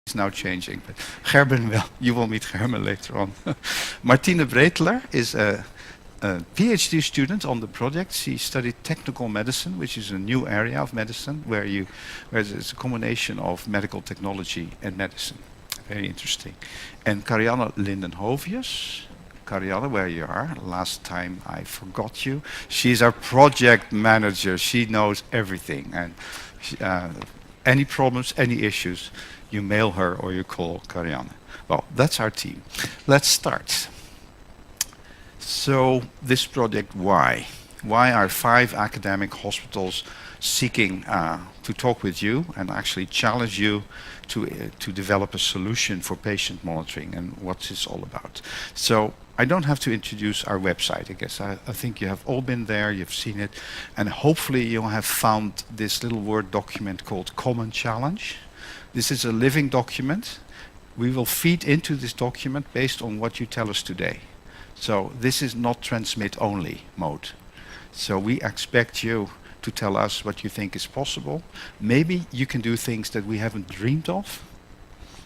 He's now changing, but Gerben will. You will meet Gerben later on. Martine Breteler is a PhD student on the project. She studied technical medicine, which is a new area of medicine where it's a combination of medical technology and medicine. Very interesting. And Karianne Lindenhovius. Karianne, where you are? Last time I forgot you. She's our project manager. She knows everything. And any problems, any issues, you mail her or you call Karianne. Well, that's our team. Let's start. So this project, why? Why are 5 academic hospitals seeking to talk with you and actually challenge you to develop a solution for patient monitoring and what it's all about? So I don't have to introduce our website, I guess. I think you have all been there, you've seen it, and hopefully you have found this little Word document called Common Challenge. This is a living document. We will feed into this document based on what you tell us today. So this is not transmit only mode. So we expect you to tell us what you think is possible. Maybe you can do things that we haven't dreamed of.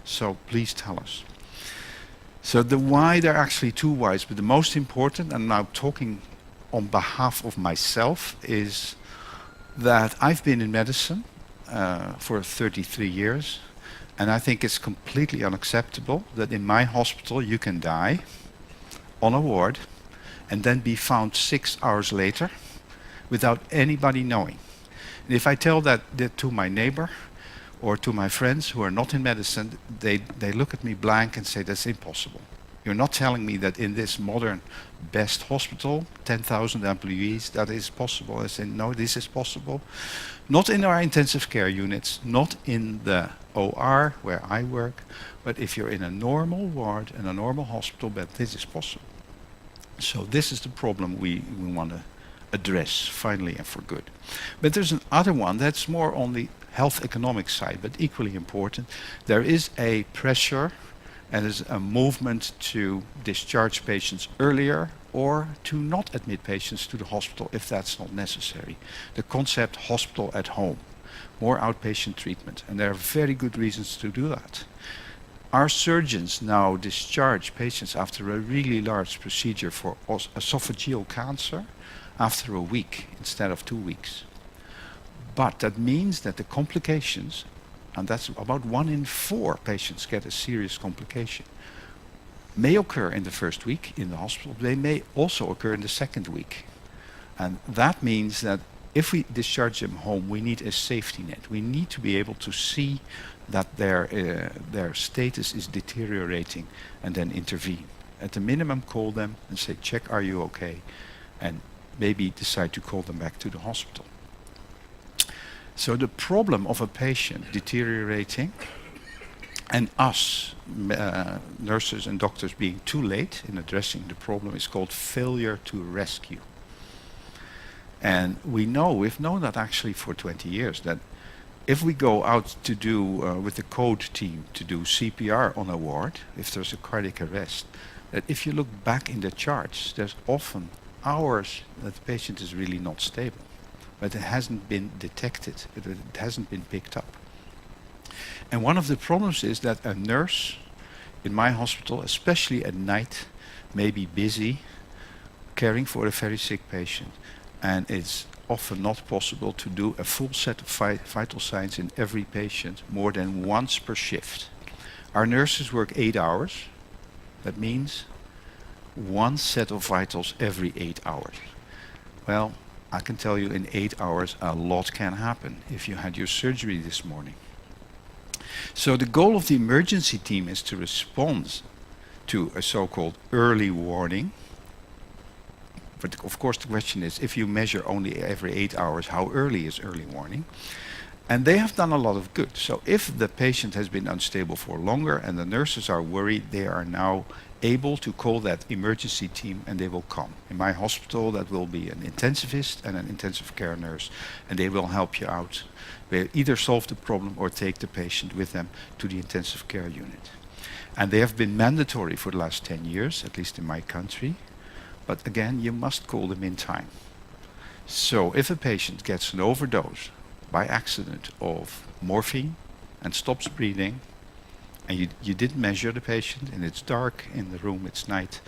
So please tell us. So the why, there are actually 2 whys, but the most important, and now talking on behalf of myself, is that I've been in medicine for 33 years, and I think it's completely unacceptable that in my hospital you can die on a ward and then be found 6 hours later without anybody knowing. And if I tell that to my neighbor or to my friends who are not in medicine, they look at me blank and say, that's impossible. You're not telling me that in this modern best hospital, 10,000 employees, that is possible. I say, no, this is possible. Not in our intensive care units, not in the OR where I work, but if you're in a normal ward in a normal hospital bed, this is possible. So this is the problem we want to address finally and for good. But there's another one that's more on the health economic side, but equally important. There is a pressure and there's a movement to discharge patients earlier or to not admit patients to the hospital if that's not necessary. The concept hospital at home, more outpatient treatment, and there are very good reasons to do that. Our surgeons now discharge patients after a really large procedure for esophageal cancer after a week instead of 2 weeks. But that means that the complications, and that's about 1 in 4 patients get a serious complication, may occur in the first week in the hospital. They may also occur in the second week. And that means that if we discharge them home, we need a safety net. We need to be able to see that their status is deteriorating and then intervene. At the minimum, call them and say, check, are you okay? And maybe decide to call them back to the hospital. So the problem of a patient deteriorating and us, nurses and doctors, being too late in addressing the problem is called failure to rescue. And we've known that actually for 20 years, that if we go out to do, with the code team, to do CPR on a ward, if there's a cardiac arrest, that if you look back in the charts, there's often hours that the patient is really not stable. But it hasn't been detected, it hasn't been picked up. And one of the problems is that a nurse in my hospital, especially at night, may be busy caring for a very sick patient. And it's often not possible to do a full set of vital signs in every patient more than once per shift. Our nurses work 8 hours. That means 1 set of vitals every 8 hours. Well, I can tell you in 8 hours a lot can happen if you had your surgery this morning. So the goal of the emergency team is to respond to a so-called early warning. But of course the question is, if you measure only every 8 hours, how early is early warning? And they have done a lot of good. So if the patient has been unstable for longer and the nurses are worried, they are now able to call that emergency team and they will come. In my hospital that will be an intensivist and an intensive care nurse, and they will help you out. They either solve the problem or take the patient with them to the intensive care unit. And they have been mandatory for the last 10 years, at least in my country. But again, you must call them in time. So if a patient gets an overdose by accident of morphine and stops breathing, and you didn't measure the patient, and it's dark in the room, it's night,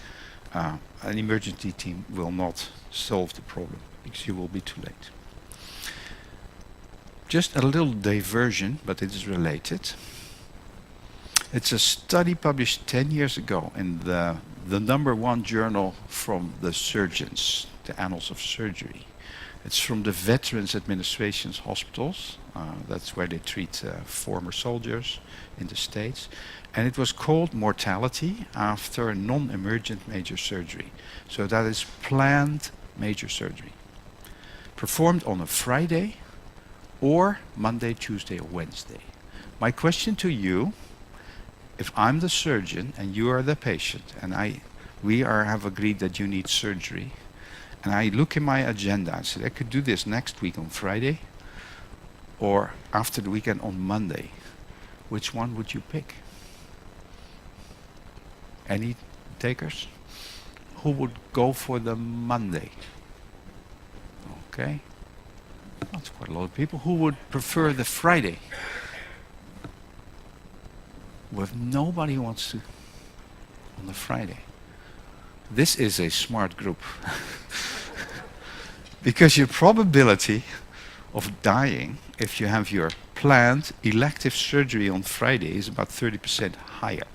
an emergency team will not solve the problem because you will be too late. Just a little diversion, but it is related. It's a study published 10 years ago in the #1 journal from the surgeons, the Annals of Surgery. It's from the Veterans Administration's hospitals. That's where they treat former soldiers in the States. And it was called Mortality After Non-Emergent Major Surgery. So that is planned major surgery. Performed on a Friday or Monday, Tuesday, or Wednesday. My question to you, if I'm the surgeon and you are the patient, and we have agreed that you need surgery, and I look in my agenda and say I could do this next week on Friday or after the weekend on Monday, which one would you pick? Any takers? Who would go for the Monday? Okay. That's quite a lot of people. Who would prefer the Friday? Well, nobody wants to on the Friday. This is a smart group. Because your probability of dying if you have your planned elective surgery on Friday is about 30% higher.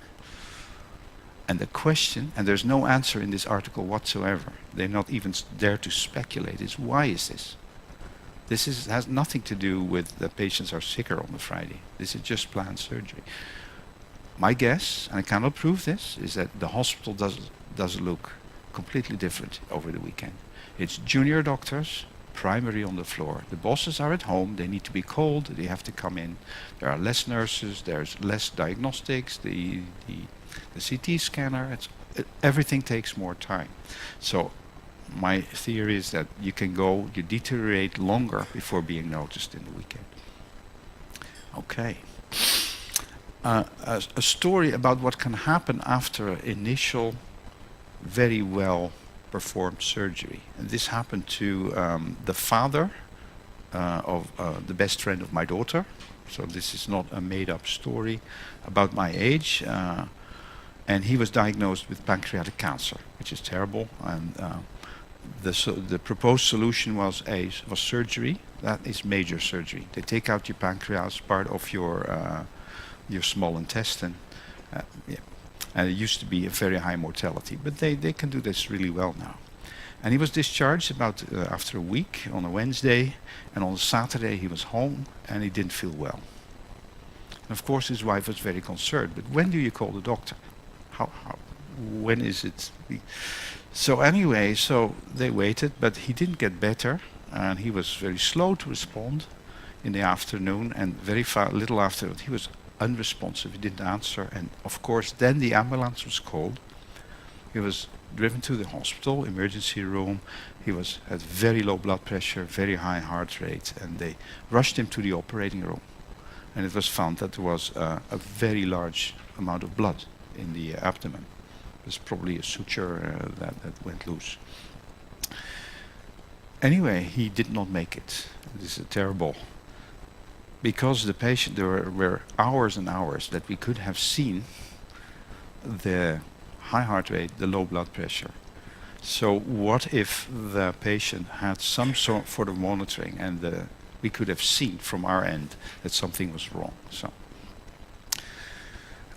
And the question, and there's no answer in this article whatsoever, they're not even dare to speculate, is why is this? This has nothing to do with the patients are sicker on the Friday. This is just planned surgery. My guess, and I cannot prove this, is that the hospital does look completely different over the weekend. It's junior doctors, primary on the floor. The bosses are at home, they need to be called, they have to come in. There are less nurses, there's less diagnostics, the CT scanner, everything takes more time. So my theory is that you deteriorate longer before being noticed in the weekend. Okay. A story about what can happen after initial very well performed surgery. And this happened to the father of the best friend of my daughter. So this is not a made-up story about my age. And he was diagnosed with pancreatic cancer, which is terrible. And the proposed solution was surgery. That is major surgery. They take out your pancreas, part of your small intestine. Yeah. And it used to be a very high mortality, but they can do this really well now. And he was discharged about after a week on a Wednesday, and on a Saturday he was home and he didn't feel well. And of course his wife was very concerned, but when do you call the doctor? When is it? So anyway, so they waited, but he didn't get better, and he was very slow to respond in the afternoon, and very little after that he was unresponsive, he didn't answer, and of course then the ambulance was called. He was driven to the hospital, emergency room. He had very low blood pressure, very high heart rate, and they rushed him to the operating room. And it was found that there was a very large amount of blood in the abdomen. It was probably a suture that went loose. Anyway, he did not make it. This is terrible. Because the patient, there were hours and hours that we could have seen the high heart rate, the low blood pressure. So what if the patient had some sort of monitoring, and we could have seen from our end that something was wrong. So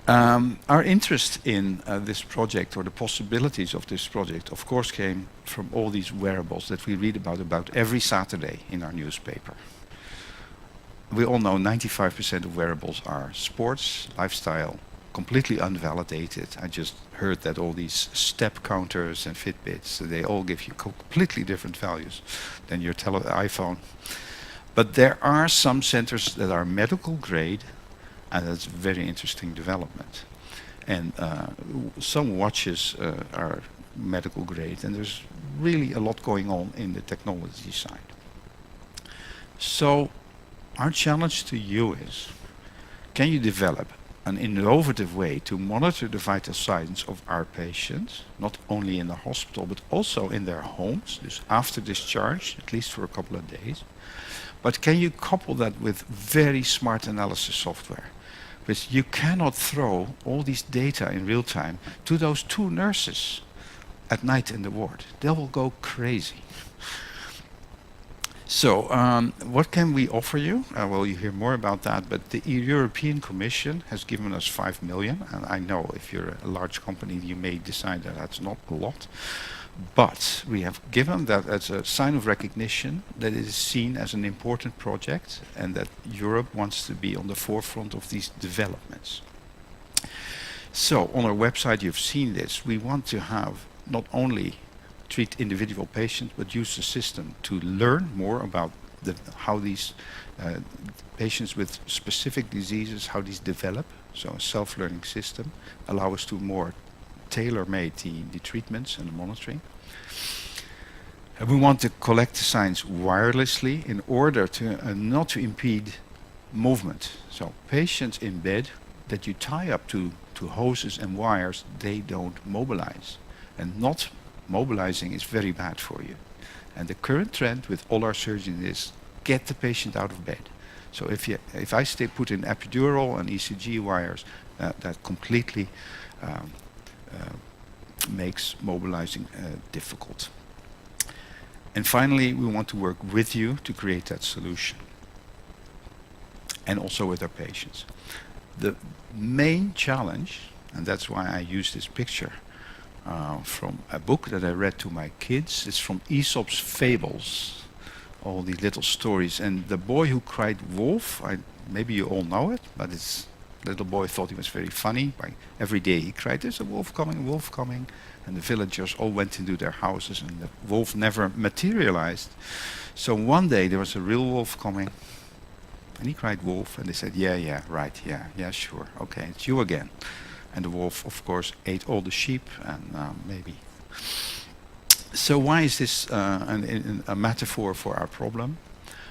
our interest in this project, or the possibilities of this project, of course came from all these wearables that we read about every Saturday in our newspaper. We all know 95% of wearables are sports, lifestyle, completely unvalidated. I just heard that all these step counters and Fitbits, they all give you completely different values than your iPhone. But there are some sensors that are medical grade, and that's a very interesting development. And some watches are medical grade, and there's really a lot going on in the technology side. So our challenge to you is, can you develop an innovative way to monitor the vital signs of our patients, not only in the hospital, but also in their homes, dus after discharge, at least for a couple of days. But can you couple that with very smart analysis software, But you cannot throw all these data in real time to those two nurses at night in the ward. They will go crazy. So, what can we offer you? Well, you hear more about that, but the European Commission has given us 5 million, and I know if you're a large company, you may decide that that's not a lot, but we have given that as a sign of recognition that it is seen as an important project and that Europe wants to be on the forefront of these developments. So, on our website, you've seen this. We want to have not only treat individual patients, but use the system to learn more about how these patients with specific diseases, how these develop. So a self-learning system allow us to more tailor-made the treatments and the monitoring. And we want to collect the signs wirelessly in order to not to impede movement. So patients in bed that you tie up to hoses and wires, they don't mobilize. And not mobilizing is very bad for you. And the current trend with all our surgeons is get the patient out of bed. So if I put in epidural and ECG wires, that completely makes mobilizing difficult. And finally, we want to work with you to create that solution. And also with our patients. The main challenge, and that's why I use this picture, from a book that I read to my kids. It's from Aesop's Fables, all these little stories. And the boy who cried wolf, maybe you all know it, but this little boy thought he was very funny. Every day he cried, there's a wolf coming. And the villagers all went into their houses and the wolf never materialized. So one day there was a real wolf coming and he cried wolf and they said, yeah, right, yeah, sure, okay, it's you again. And the wolf, of course, ate all the sheep and maybe. So why is this a metaphor for our problem?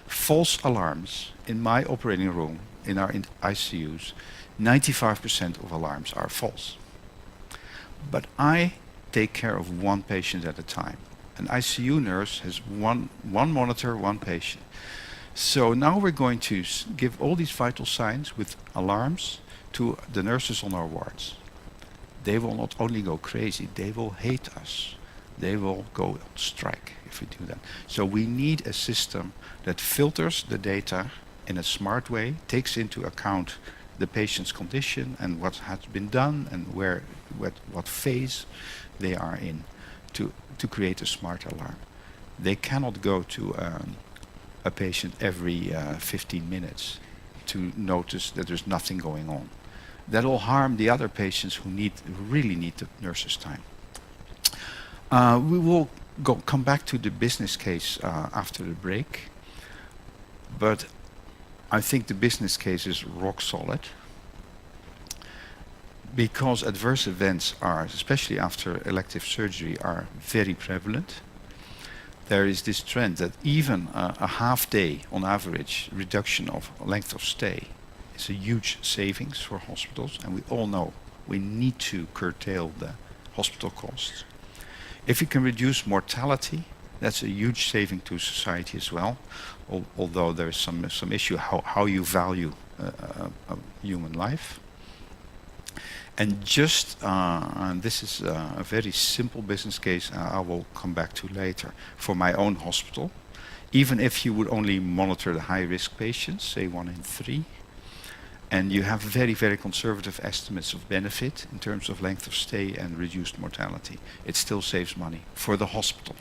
False alarms in my operating room, in our ICUs, 95% of alarms are false. But I take care of one patient at a time. An ICU nurse has one monitor, one patient. So now we're going to give all these vital signs with alarms to the nurses on our wards. They will not only go crazy, they will hate us. They will go on strike if we do that. So we need a system that filters the data in a smart way, takes into account the patient's condition and what has been done and what phase they are in to create a smart alarm. They cannot go to a patient every 15 minutes to notice that there's nothing going on. That will harm the other patients who really need the nurse's time. We will come back to the business case after the break, but I think the business case is rock solid because adverse events are, especially after elective surgery, are very prevalent. There is this trend that even a half day on average reduction of length of stay is a huge savings for hospitals, and we all know we need to curtail the hospital costs. If we can reduce mortality, that's a huge saving to society as well, although there's some issue how you value a human life. And and this is a very simple business case I will come back to later for my own hospital. Even if you would only monitor the high-risk patients, say 1 in 3, and you have very, very conservative estimates of benefit in terms of length of stay and reduced mortality, it still saves money for the hospital.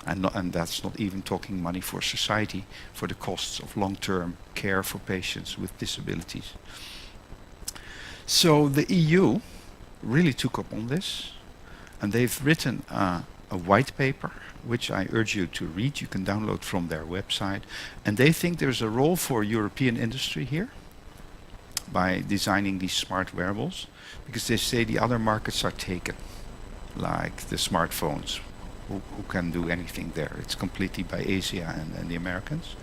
And that's not even talking money for society, for the costs of long-term care for patients with disabilities. So the EU really took up on this, and they've written a white paper, which I urge you to read. You can download from their website. And they think there's a role for European industry here by designing these smart wearables, because they say the other markets are taken, like the smartphones, who can do anything there. It's completely by Asia and the Americans.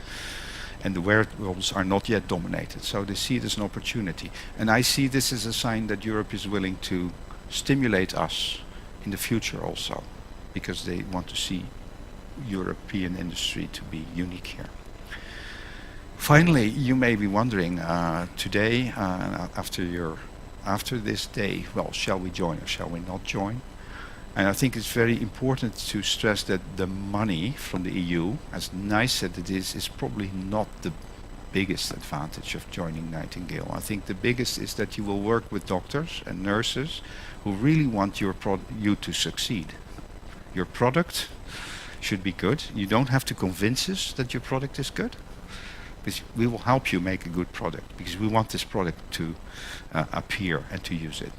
And the wearables are not yet dominated, so they see it as an opportunity. And I see this as a sign that Europe is willing to stimulate us in the future also, because they want to see European industry to be unique here. Finally, you may be wondering today, after this day, well, shall we join or shall we not join? And I think it's very important to stress that the money from the EU, as nice as it is probably not the biggest advantage of joining Nightingale. I think the biggest is that you will work with doctors and nurses who really want you to succeed. Your product should be good. You don't have to convince us that your product is good, because we will help you make a good product, because we want this product to appear and to use it.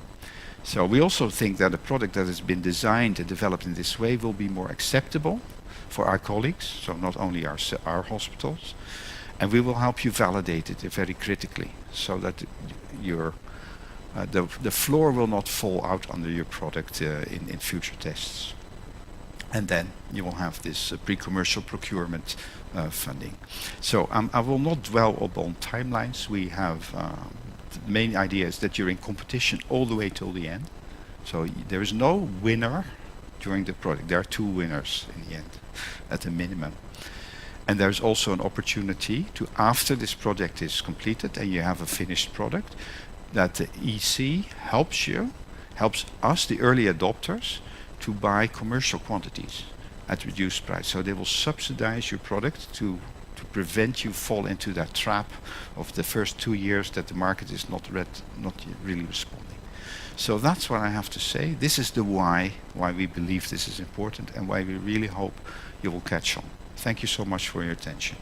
So we also think that a product that has been designed and developed in this way will be more acceptable for our colleagues, so not only our hospitals, and we will help you validate it very critically, so that the floor will not fall out under your product in future tests. And then you will have this pre-commercial procurement funding. So I will not dwell upon timelines. We have the main idea is that you're in competition all the way till the end. So there is no winner during the project. There are 2 winners in the end, at a minimum. And there's also an opportunity to, after this project is completed and you have a finished product, that the EC helps us, the early adopters, to buy commercial quantities at reduced price. So they will subsidize your product to prevent you fall into that trap of the first 2 years that the market is not really responding. So that's what I have to say. This is the why we believe this is important and why we really hope you will catch on. Thank you so much for your attention.